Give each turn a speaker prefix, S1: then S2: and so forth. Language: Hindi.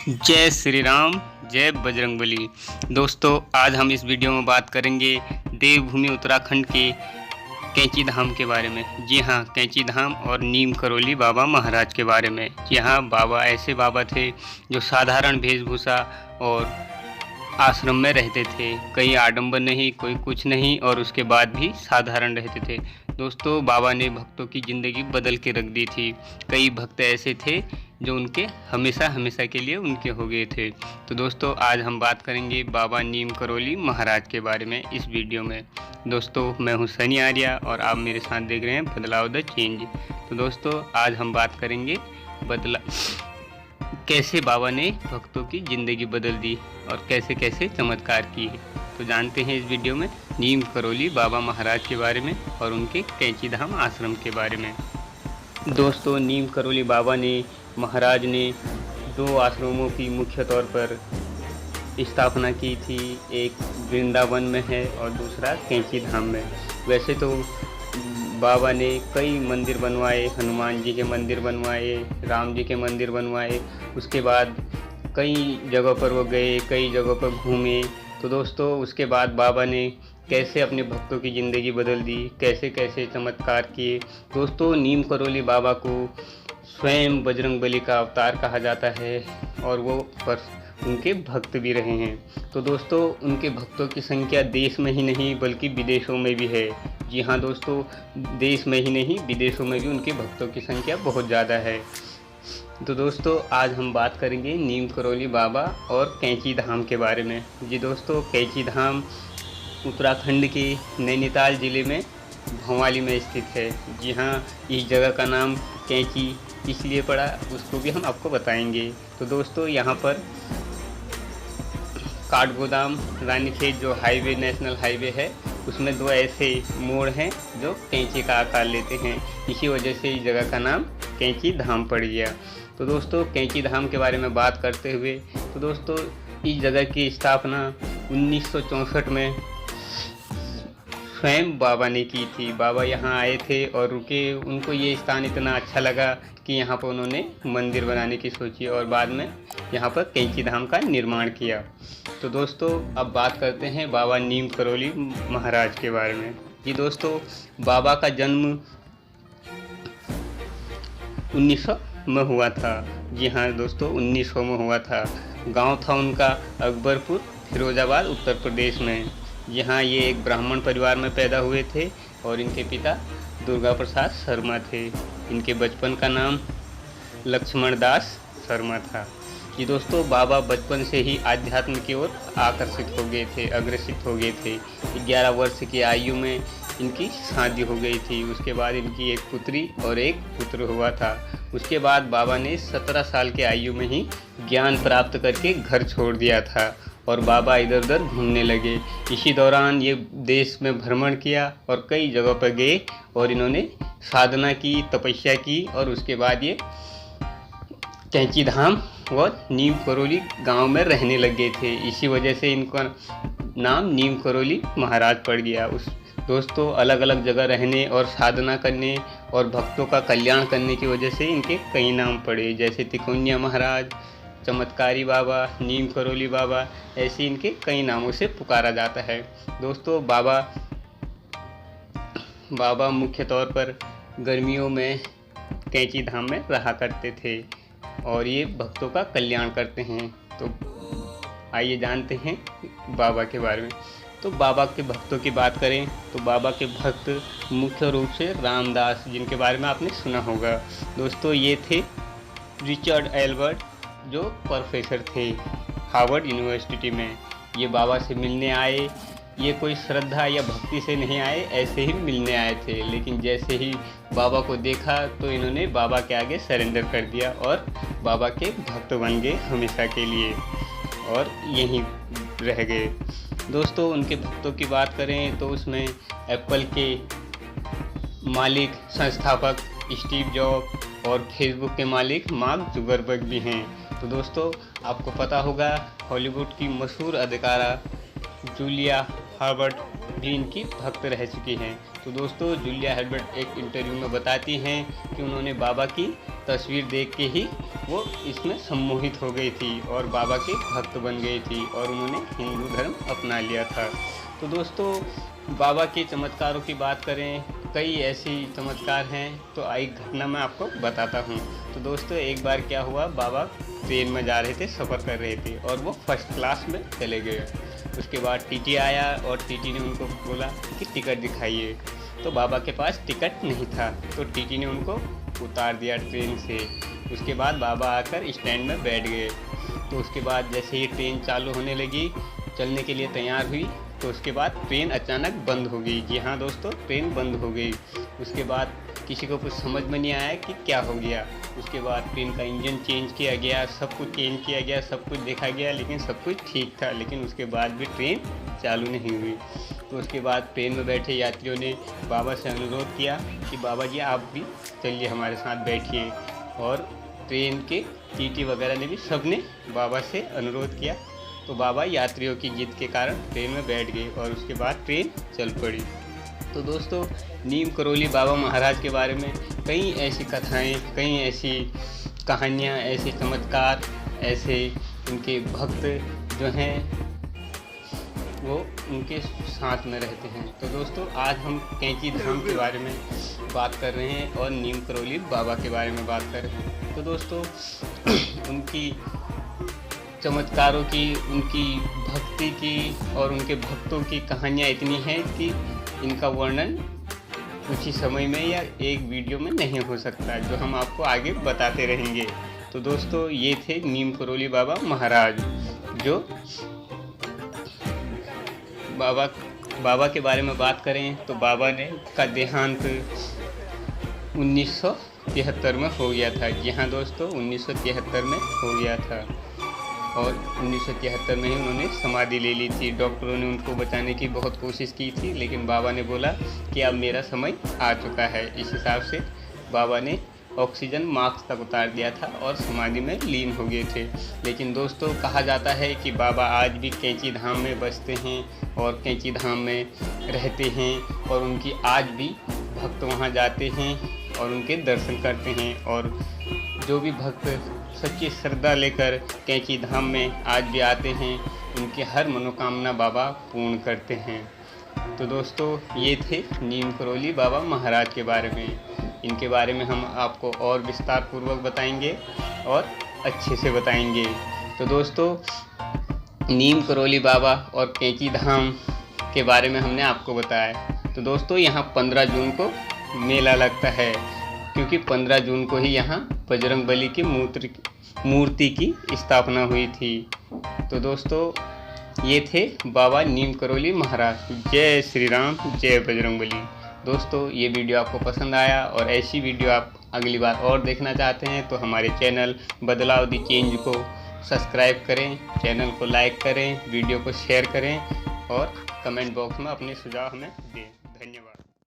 S1: जय श्री राम, जय बजरंगबली। दोस्तों, आज हम इस वीडियो में बात करेंगे देवभूमि उत्तराखंड के कैंची धाम के बारे में। जी हाँ, कैंची धाम और नीम करौली बाबा महाराज के बारे में। जी हाँ, बाबा ऐसे बाबा थे जो साधारण वेशभूषा और आश्रम में रहते थे। कोई आडंबर नहीं, कोई कुछ नहीं, और उसके बाद भी साधारण रहते थे। दोस्तों, बाबा ने भक्तों की ज़िंदगी बदल के रख दी थी। कई भक्त ऐसे थे जो उनके हमेशा हमेशा के लिए उनके हो गए थे। तो दोस्तों, आज हम बात करेंगे बाबा नीम करौली महाराज के बारे में इस वीडियो में। दोस्तों, मैं हूं सनी आर्या और आप मेरे साथ देख रहे हैं बदलाव द चेंज। तो दोस्तों, आज हम बात करेंगे कैसे बाबा ने भक्तों की ज़िंदगी बदल दी और कैसे कैसे चमत्कार किए। तो जानते हैं इस वीडियो में नीम करौली बाबा महाराज के बारे में और उनके कैंची धाम आश्रम के बारे में। दोस्तों, नीम करौली बाबा ने महाराज ने दो आश्रमों की मुख्य तौर पर स्थापना की थी। एक वृंदावन में है और दूसरा कैंची धाम में। वैसे तो बाबा ने कई मंदिर बनवाए, हनुमान जी के मंदिर बनवाए, राम जी के मंदिर बनवाए। उसके बाद कई जगहों पर वो गए, कई जगहों पर घूमे। तो दोस्तों, उसके बाद बाबा ने कैसे अपने भक्तों की ज़िंदगी बदल दी, कैसे कैसे चमत्कार किए। दोस्तों, नीम करौली बाबा को स्वयं बजरंगबली का अवतार कहा जाता है और वो उनके भक्त भी रहे हैं। तो दोस्तों, उनके भक्तों की संख्या देश में ही नहीं बल्कि विदेशों में भी है। जी हाँ दोस्तों, देश में ही नहीं विदेशों में भी उनके भक्तों की संख्या बहुत ज़्यादा है। तो दोस्तों, आज हम बात करेंगे नीम करौली बाबा और कैंची धाम के बारे में। जी दोस्तों, कैंची धाम उत्तराखंड के नैनीताल ज़िले में भवाली में स्थित है। जी हाँ, इस जगह का नाम कैंची इसलिए पड़ा, उसको भी हम आपको बताएंगे। तो दोस्तों, यहाँ पर काठगोदाम रानीखेत जो हाईवे नेशनल हाईवे है, उसमें दो ऐसे मोड़ हैं जो कैंची का आकार लेते हैं। इसी वजह से इस जगह का नाम कैंची धाम पड़ गया। तो दोस्तों, कैंची धाम के बारे में बात करते हुए, तो दोस्तों, इस जगह की स्थापना 1964 में स्वयं बाबा ने की थी। बाबा यहाँ आए थे और रुके। उनको ये स्थान इतना अच्छा लगा कि यहाँ पर उन्होंने मंदिर बनाने की सोची और बाद में यहाँ पर कैंची धाम का निर्माण किया। तो दोस्तों, अब बात करते हैं बाबा नीम करौली महाराज के बारे में। जी दोस्तों, बाबा का जन्म 1900 में हुआ था। जी हाँ दोस्तों, 1900 में हुआ था। गांव था उनका अकबरपुर, फिरोजाबाद, उत्तर प्रदेश में। यहाँ ये एक ब्राह्मण परिवार में पैदा हुए थे और इनके पिता दुर्गा प्रसाद शर्मा थे। इनके बचपन का नाम लक्ष्मण दास शर्मा था। ये दोस्तों, बाबा बचपन से ही आध्यात्म की ओर आकर्षित हो गए थे, अग्रसित हो गए थे। 11 वर्ष की आयु में इनकी शादी हो गई थी। उसके बाद इनकी एक पुत्री और एक पुत्र हुआ था। उसके बाद बाबा ने 17 साल की आयु में ही ज्ञान प्राप्त करके घर छोड़ दिया था और बाबा इधर उधर घूमने लगे। इसी दौरान ये देश में भ्रमण किया और कई जगहों पर गए और इन्होंने साधना की, तपस्या की और उसके बाद ये कैंची धाम और नीम करौली गांव में रहने लग गए थे। इसी वजह से इनका नाम नीम करौली महाराज पड़ गया। दोस्तों, अलग अलग जगह रहने और साधना करने और भक्तों का कल्याण करने की वजह से इनके कई नाम पड़े, जैसे तिकोनिया महाराज, चमत्कारी बाबा, नीम करौली बाबा। ऐसे इनके कई नामों से पुकारा जाता है। दोस्तों, बाबा मुख्य तौर पर गर्मियों में कैंची धाम में रहा करते थे और ये भक्तों का कल्याण करते हैं। तो आइए जानते हैं बाबा के बारे में। तो बाबा के भक्तों की बात करें तो बाबा के भक्त मुख्य रूप से रामदास, जिनके बारे में आपने सुना होगा। दोस्तों, ये थे रिचर्ड एल्बर्ट, जो प्रोफेसर थे हार्वर्ड यूनिवर्सिटी में। ये बाबा से मिलने आए। ये कोई श्रद्धा या भक्ति से नहीं आए, ऐसे ही मिलने आए थे। लेकिन जैसे ही बाबा को देखा तो इन्होंने बाबा के आगे सरेंडर कर दिया और बाबा के भक्त बन गए हमेशा के लिए और यहीं रह गए। दोस्तों, उनके भक्तों की बात करें तो उसमें एप्पल के मालिक, संस्थापक स्टीव जॉब और फेसबुक के मालिक मार्क जुकरबर्ग भी हैं। तो दोस्तों, आपको पता होगा हॉलीवुड की मशहूर अदाकारा जूलिया हॉबर्ट भी इनकी भक्त रह चुकी हैं। तो दोस्तों, जूलिया हॉबर्ट एक इंटरव्यू में बताती हैं कि उन्होंने बाबा की तस्वीर देख के ही वो इसमें सम्मोहित हो गई थी और बाबा के भक्त बन गई थी और उन्होंने हिंदू धर्म अपना लिया था। तो दोस्तों, बाबा के चमत्कारों की बात करें, कई ऐसी चमत्कार हैं, तो एक घटना मैं आपको बताता हूँ। तो दोस्तों, एक बार क्या हुआ, बाबा ट्रेन में जा रहे थे, सफ़र कर रहे थे और वो फर्स्ट क्लास में चले गए। उसके बाद टीटी आया और टीटी ने उनको बोला कि टिकट दिखाइए। तो बाबा के पास टिकट नहीं था, तो टीटी ने उनको उतार दिया ट्रेन से। उसके बाद बाबा आकर स्टैंड में बैठ गए। तो उसके बाद जैसे ही ट्रेन चालू होने लगी, चलने के लिए तैयार हुई, तो उसके बाद ट्रेन अचानक बंद हो गई। जी हाँ दोस्तों, ट्रेन बंद हो गई। उसके बाद किसी को कुछ समझ में नहीं आया कि क्या हो गया। उसके बाद ट्रेन का इंजन चेंज किया गया, सब कुछ चेंज किया गया, सब कुछ देखा गया, लेकिन सब कुछ ठीक था। लेकिन उसके बाद भी ट्रेन चालू नहीं हुई। तो उसके बाद ट्रेन में बैठे यात्रियों ने बाबा से अनुरोध किया कि बाबा जी आप भी चलिए, हमारे साथ बैठिए। और ट्रेन के टीटी वगैरह ने भी सब ने बाबा से अनुरोध किया। तो बाबा यात्रियों की जिद के कारण ट्रेन में बैठ गए और उसके बाद ट्रेन चल पड़ी। तो दोस्तों, नीम करौली बाबा महाराज के बारे में कई ऐसी कथाएं, कई ऐसी कहानियां, ऐसे चमत्कार, ऐसे उनके भक्त जो हैं वो उनके साथ में रहते हैं। तो दोस्तों, आज हम कैंची धाम के बारे में बात कर रहे हैं और नीम करौली बाबा के बारे में बात कर रहे हैं। तो दोस्तों, उनकी चमत्कारों की, उनकी भक्ति की और उनके भक्तों की कहानियाँ इतनी हैं कि इनका वर्णन कुछ ही समय में या एक वीडियो में नहीं हो सकता, जो हम आपको आगे बताते रहेंगे। तो दोस्तों, ये थे नीम करौली बाबा महाराज, जो बाबा के बारे में बात करें तो बाबा ने का देहांत 1973 में हो गया था। जी हाँ दोस्तों, 1973 में हो गया था और 1973 में ही उन्होंने समाधि ले ली थी। डॉक्टरों ने उनको बचाने की बहुत कोशिश की थी, लेकिन बाबा ने बोला कि अब मेरा समय आ चुका है। इस हिसाब से बाबा ने ऑक्सीजन मास्क तक उतार दिया था और समाधि में लीन हो गए थे। लेकिन दोस्तों, कहा जाता है कि बाबा आज भी कैंची धाम में बसते हैं और कैंची धाम में रहते हैं और उनकी आज भी भक्त वहाँ जाते हैं और उनके दर्शन करते हैं। और जो भी भक्त सच्ची श्रद्धा लेकर कैंची धाम में आज भी आते हैं, उनकी हर मनोकामना बाबा पूर्ण करते हैं। तो दोस्तों, ये थे नीम करौली बाबा महाराज के बारे में। इनके बारे में हम आपको और विस्तार पूर्वक बताएंगे और अच्छे से बताएंगे। तो दोस्तों, नीम करौली बाबा और कैंची धाम के बारे में हमने आपको बताया। तो दोस्तों, यहाँ 15 जून को मेला लगता है, क्योंकि 15 जून को ही यहाँ बजरंगबली की मूर्ति की स्थापना हुई थी। तो दोस्तों, ये थे बाबा नीम करौली महाराज। जय श्री राम, जय बजरंगबली। दोस्तों, ये वीडियो आपको पसंद आया और ऐसी वीडियो आप अगली बार और देखना चाहते हैं तो हमारे चैनल बदलाव दी चेंज को सब्सक्राइब करें, चैनल को लाइक करें, वीडियो को शेयर करें और कमेंट बॉक्स में अपने सुझाव हमें दें। धन्यवाद।